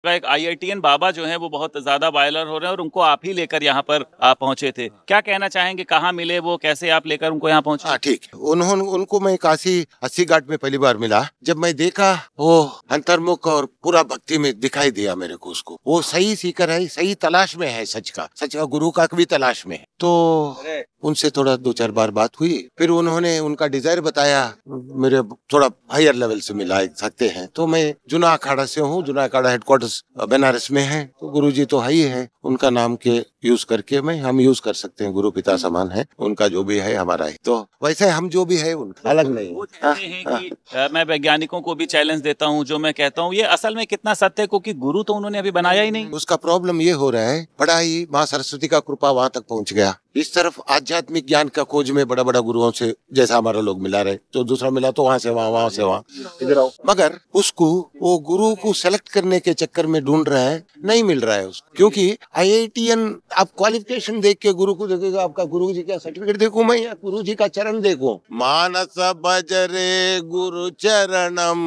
एक आईआईटीएन बाबा जो हैं वो बहुत ज्यादा वायरल हो रहे हैं और उनको आप ही लेकर यहाँ पर पहुंचे थे। क्या कहना चाहेंगे, कहाँ मिले वो, कैसे आप लेकर उनको यहाँ पहुंचे? हाँ ठीक, उन्होंने उनको मैं काशी 80 घाट में पहली बार मिला। जब मैं देखा वो अंतर्मुख और पूरा भक्ति में दिखाई दिया मेरे को, उसको वो सही सीकर है, सही तलाश में है, सच का गुरु का भी तलाश में है। तो उनसे थोड़ा 2-4 बार बात हुई, फिर उन्होंने उनका डिजायर बताया, मेरे थोड़ा हायर लेवल से मिला सकते हैं। तो मैं जुना अखाड़ा से हूँ, जुना अखाड़ा हेडक्वार्टर्स बनारस में है, तो गुरुजी तो है ही है, उनका नाम के यूज करके हम यूज कर सकते हैं। गुरु पिता समान है, उनका जो भी है हमारा है, तो वैसे हम जो भी है उनका अलग नहीं वो कहते हैं कि मैं वैज्ञानिकों को भी चैलेंज देता हूँ, जो मैं कहता हूँ ये असल में कितना सत्य है, क्योंकि गुरु तो उन्होंने अभी बनाया ही नहीं। उसका प्रॉब्लम ये हो रहा है, पढ़ाई माँ सरस्वती का कृपा वहां तक पहुंच गया, इस तरफ आध्यात्मिक ज्ञान का खोज में बड़ा बड़ा गुरुओं से जैसा हमारा लोग मिला रहे, तो दूसरा मिला तो वहां से वहां से वहां इधर आओ, मगर उसको वो गुरु को सेलेक्ट करने के चक्कर में ढूंढ रहा है, नहीं मिल रहा है उसको। क्योंकि आईआईटीएन आप क्वालिफिकेशन देख के गुरु को देखेगा, आपका गुरु जी का सर्टिफिकेट देखूं मैं या गुरु जी का चरण देखूं? मानस बजरे गुरु चरणम,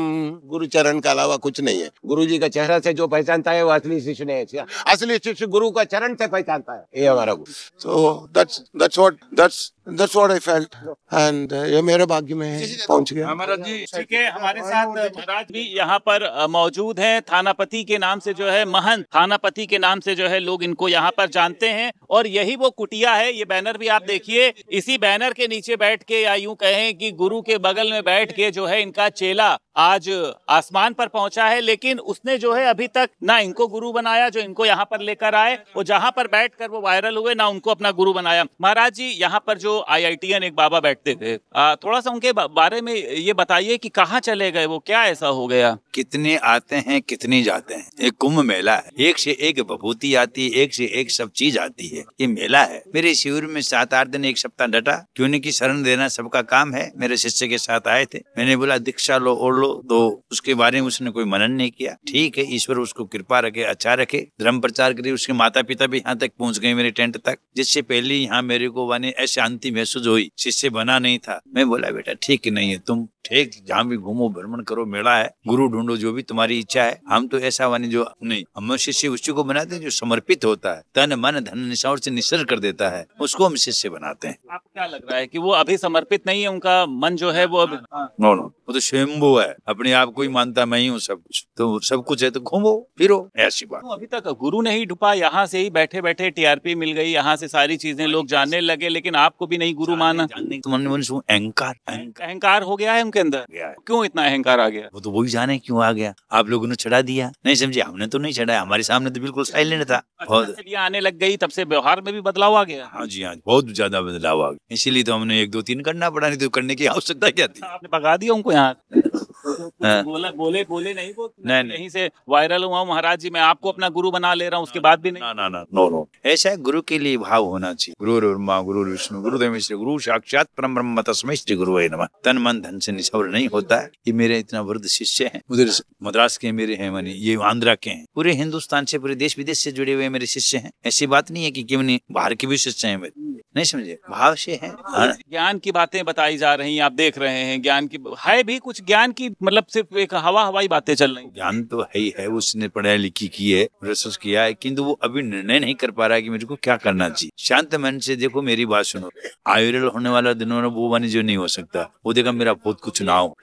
गुरु चरण के अलावा कुछ नहीं है। गुरु जी का चेहरा से जो पहचानता है वो असली शिष्य नहीं है, असली शिष्य गुरु का चरण से पहचानता है, ये हमारा गुरु। So that's what I felt, and ये मेरे भाग्य में पहुंच गया। महाराज जी ठीक है, हमारे साथ महाराज भी यहाँ पर मौजूद हैं। थानापति के नाम से जो है, महंत थानापति के नाम से जो है लोग इनको यहाँ पर जानते हैं, और यही वो कुटिया है। ये बैनर भी आप देखिए, इसी बैनर के नीचे बैठ के, या यूं कहें कि गुरु के बगल में बैठ के जो है इनका चेला आज आसमान पर पहुंचा है। लेकिन उसने जो है अभी तक ना इनको गुरु बनाया, जो इनको यहाँ पर लेकर आए, वो जहाँ पर बैठकर वो वायरल हुए, ना उनको अपना गुरु बनाया। महाराज जी यहाँ पर जो आईआईटीएन एक बाबा बैठते थे, थोड़ा सा उनके बारे में ये बताइए कि कहाँ चले गए वो, क्या ऐसा हो गया? कितने आते हैं कितने जाते हैं, एक कुंभ मेला है, एक से एक विभूति आती है, एक से एक सब चीज आती है, ये मेला है। मेरे शिविर में 7-8 दिन एक सप्ताह डटा, क्यों नहीं कि शरण देना सबका काम है। मेरे शिष्य के साथ आए थे, मैंने बोला दीक्षा लो और लो, तो उसके बारे में उसने कोई मनन नहीं किया। ठीक है, ईश्वर उसको कृपा रखे, अच्छा रखे, धर्म प्रचार करे। उसके माता पिता भी यहाँ तक पहुँच गए, मेरे टेंट तक, जिससे पहले यहाँ मेरे को ऐसे शांति महसूस हुई। शिष्य बना नहीं था, मैं बोला बेटा ठीक नहीं है, तुम ठीक जहाँ भी घूमो भ्रमण करो, मेला है, गुरु ढूंढो, जो भी तुम्हारी इच्छा है। हम तो ऐसा जो नहीं, हम शिष्य उसी को बनाते हैं जो समर्पित होता है, तन मन धन निशावर से निसर्ग कर देता है, उसको हम शिष्य बनाते हैं। आपको क्या लग रहा है कि वो अभी समर्पित नहीं है, उनका मन जो है वो अभी? नो, वो तो स्वयंभू है, अपने आप को ही मानता मैं ही हूँ सब कुछ, तो सब कुछ है, तो घूमो फिरो, ऐसी बात। तो अभी तक गुरु नहीं ढूंढा, यहाँ से ही बैठे बैठे टीआरपी मिल गई, यहाँ से सारी चीजें लोग जानने लगे, लेकिन आपको भी नहीं गुरु माना। अहंकार हो गया है उनके अंदर। क्यों इतना अहंकार आ गया? वो तो वही जाने क्यों आ गया। आप लोगों ने चढ़ा दिया, नहीं समझे, हमने तो नहीं चढ़ाया, हमारे सामने तो बिल्कुल साइलेंट था। बहुत आने लग गई, तब से व्यवहार में भी बदलाव आ गया। हाँ जी हाँ, बहुत ज्यादा बदलाव आ गया, इसीलिए तो हमने 1-2-3 करना पड़ा, नहीं तो करने की आवश्यकता क्या थी। आपने भगा दिया उनको यहाँ। बोले नहीं वो, नहीं से वायरल हुआ महाराज जी, मैं आपको अपना गुरु बना ले रहा हूँ, उसके बाद भी नहीं। नो, ऐसा गुरु के लिए भाव होना चाहिए। गुरु ब्रह्मा गुरु विष्णु गुरुदेव श्री गुरु साक्षात परम ब्रह्म तस्मै श्री गुरुवे नमः। तन मन धन से निसवर नहीं होता है। ये मेरे इतना वृद्ध शिष्य हैं, उधर मद्रास के मेरे हैं, मानी ये आंध्रा के हैं, पूरे हिंदुस्तान से, पूरे देश विदेश से जुड़े हुए मेरे शिष्य हैं। ऐसी बात नहीं है कि क्यों नहीं, बाहर के भी शिष्य हैं मेरे, नहीं समझे, भाव से है। ज्ञान की बातें बताई जा रही हैं, आप देख रहे हैं, ज्ञान की है भी कुछ, ज्ञान की मतलब सिर्फ एक हवाई बातें चल रही। ज्ञान तो है ही है, उसने पढ़ाई लिखी की है, रिसर्च किया है, किंतु वो अभी निर्णय नहीं कर पा रहा है कि मेरे को क्या करना चाहिए। शांत मन से देखो, मेरी बात सुनो, आयुर्वेद होने वाला दिनों में वो वानी जो नहीं हो सकता, वो देखा मेरा बहुत कुछ ना हो,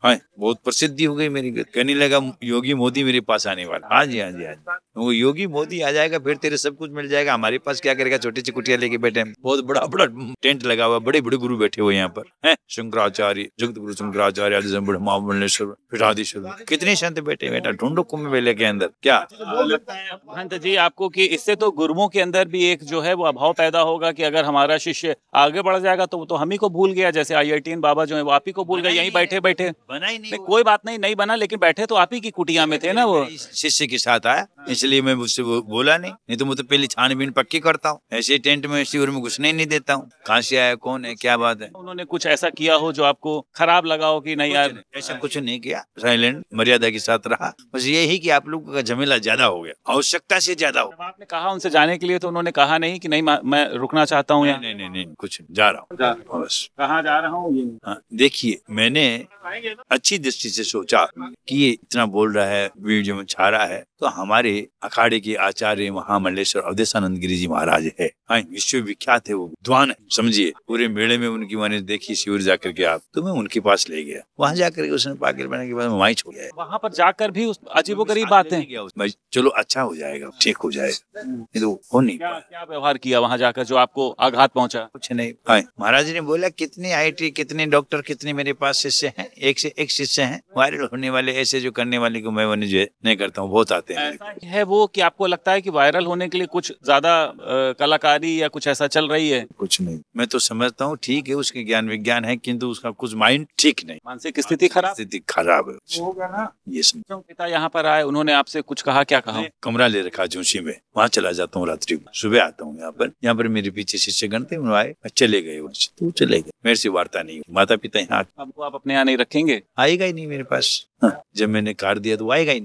हाँ बहुत प्रसिद्धि हो गई मेरी, कहने लगा योगी मोदी मेरे पास आने वाला। हाँ जी हाँ जी हाँ जी, वो योगी मोदी आ जाएगा, फिर तेरे सब कुछ मिल जाएगा। हमारे पास क्या करेगा, छोटी सी कुटिया लेके बैठे, बहुत बड़ा बड़ा टेंट लगा हुआ, बड़े बड़े गुरु बैठे हुए यहाँ पर हैं, शंकराचार्य, जगत गुरु शंकराचार्य, कितने संत बैठे, बेटा ढूंढो कुंभ मेले के अंदर। क्या लगता है महंत जी आपको कि इससे तो गुरुओं के अंदर भी एक जो है वो अभाव पैदा होगा कि अगर हमारा शिष्य आगे बढ़ जाएगा तो वो तो हम ही को भूल गया, जैसे आईआईटीएन बाबा जो है वो आप ही को भूल गए, यहीं बैठे बैठे। बना ही नहीं, कोई बात नहीं बना, लेकिन बैठे तो आप ही की कुटिया में थे ना। वो शिष्य के साथ आया, इसलिए मैं उससे बोला नहीं तो मैं तो पहले छानबीन पक्की करता हूँ, ऐसे टेंट में शिविर में घुसने नहीं देता हूँ, कहाँ से आया, कौन है, क्या बात है। उन्होंने कुछ ऐसा किया हो जो आपको खराब लगा हो कि नहीं यार? ऐसा कुछ नहीं किया, साइलेंट मर्यादा के साथ रहा, बस यही कि आप लोगों का झमेला ज्यादा हो गया, आवश्यकता से ज्यादा हो। आपने कहा उनसे जाने के लिए तो उन्होंने कहा नहीं कि नहीं मैं रुकना चाहता हूँ? नहीं, कुछ जा रहा हूँ, बस। कहाँ जा रहा हूँ? देखिए, मैंने अच्छी दृष्टि से सोचा कि ये इतना बोल रहा है, वीडियो में छा रहा है, तो हमारे अखाड़े के आचार्य महामंडलेश्वर अवधेशानंद गिरी जी महाराज है, विश्व विख्यात है, वो विद्वान है, समझिए। पूरे मेले में उनकी मैंने देखी शिविर जाकर के आप, तो मैं उनके पास ले गया। वहाँ जाकर के उसने पागल बनने के बाद वहीं छोड़ गया। वहाँ पर जाकर भी उस अजीबोगरीब बातें, चलो अच्छा हो जाएगा, ठीक हो जाएगा, ये तो हो नहीं। क्या व्यवहार किया वहाँ जाकर जो आपको आघात पहुंचा? कुछ नहीं। महाराज ने बोला कितने IIT, कितने डॉक्टर, कितने मेरे पास शिष्य हैं, एक से एक शिष्य हैं, वायरल होने वाले, ऐसे जो करने वाले को मैं जो नहीं करता हूँ, बहुत आते हैं। है वो कि आपको लगता है कि वायरल होने के लिए कुछ ज्यादा कलाकारी या कुछ ऐसा चल रही है? कुछ नहीं, मैं तो समझता हूँ ठीक है, उसके ज्ञान विज्ञान है, किंतु उसका कुछ माइंड ठीक नहीं, मानसिक स्थिति खराब है। ये पिता यहाँ पर आए, उन्होंने आपसे कुछ कहा? क्या कहा? कमरा ले रखा जोशी में, वहाँ चला जाता हूँ रात्रि को, सुबह आता हूँ यहाँ पर मेरे पीछे शिष्यगण थे, आए, चले गए, तो चले गए, मेरे से वार्ता नहीं, माता पिता यहाँ। अब आप अपने यहाँ नहीं रखेंगे? आएगा ही नहीं मेरे पास, जब मैंने कार्ड दिया तो आएगा ही नहीं।